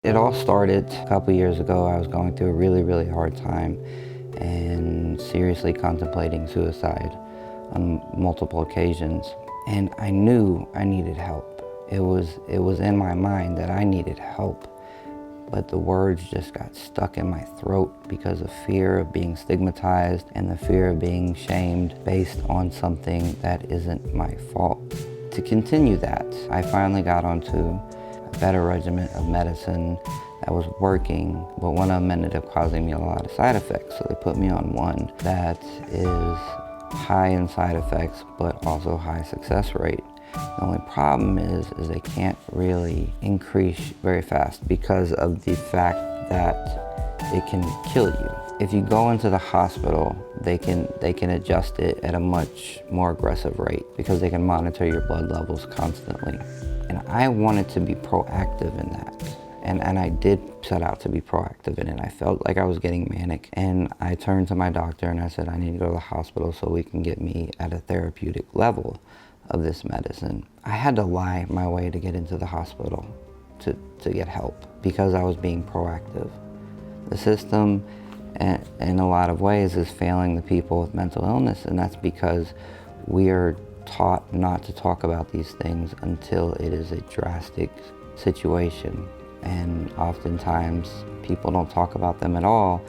It all started a couple years ago. I was going through a really hard time and seriously contemplating suicide on multiple occasions. And I knew I needed help. It was in my mind that I needed help, but the words just got stuck in my throat because of fear of being stigmatized and the fear of being shamed based on something that isn't my fault. To continue that, I finally got onto a better regimen of medicine that was working, but one of them ended up causing me a lot of side effects. So they put me on one that is high in side effects, but also high success rate. The only problem is they can't really increase very fast because of the fact that it can kill you. If you go into the hospital, they can adjust it at a much more aggressive rate because they can monitor your blood levels constantly. And I wanted to be proactive in that. And I did set out to be proactive in it. I felt like I was getting manic, and I turned to my doctor and I said, I need to go to the hospital so we can get me at a therapeutic level of this medicine. I had to lie my way to get into the hospital to get help because I was being proactive. The system, in a lot of ways, is failing the people with mental illness, and that's because we are taught not to talk about these things until it is a drastic situation. And oftentimes people don't talk about them at all,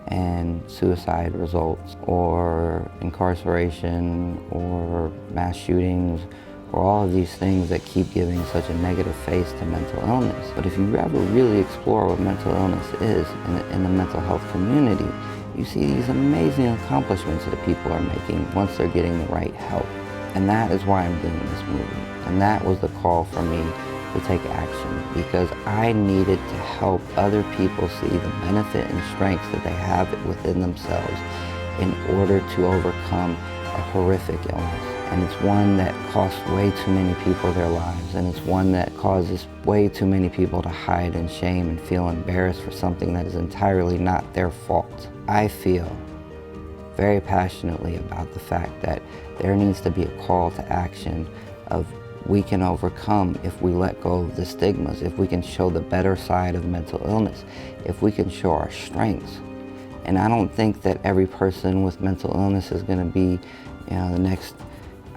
and suicide results, or incarceration, or mass shootings, or all of these things that keep giving such a negative face to mental illness. But if you ever really explore what mental illness is in the mental health community, you see these amazing accomplishments that people are making once they're getting the right help. And that is why I'm doing this movie. And that was the call for me to take action, because I needed to help other people see the benefit and strengths that they have within themselves in order to overcome a horrific illness. And it's one that costs way too many people their lives, and it's one that causes way too many people to hide in shame and feel embarrassed for something that is entirely not their fault. I feel very passionately about the fact that there needs to be a call to action of we can overcome if we let go of the stigmas, if we can show the better side of mental illness, if we can show our strengths. And I don't think that every person with mental illness is going to be, the next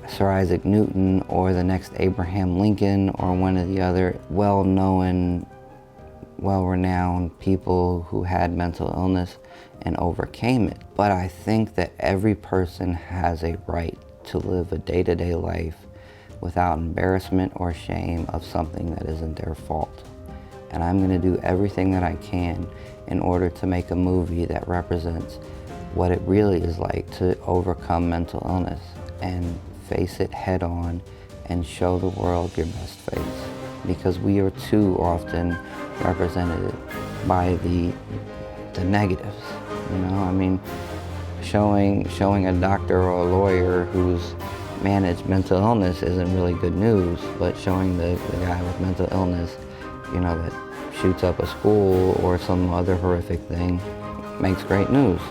Sir Isaac Newton or the next Abraham Lincoln or one of the other well-known, well-renowned people who had mental illness and overcame it. But I think that every person has a right to live a day-to-day life without embarrassment or shame of something that isn't their fault. And I'm going to do everything that I can in order to make a movie that represents what it really is like to overcome mental illness and face it head on and show the world your best face. Because we are too often represented by the negatives. Showing a doctor or a lawyer who's managed mental illness isn't really good news, but showing the guy with mental illness, that shoots up a school or some other horrific thing makes great news.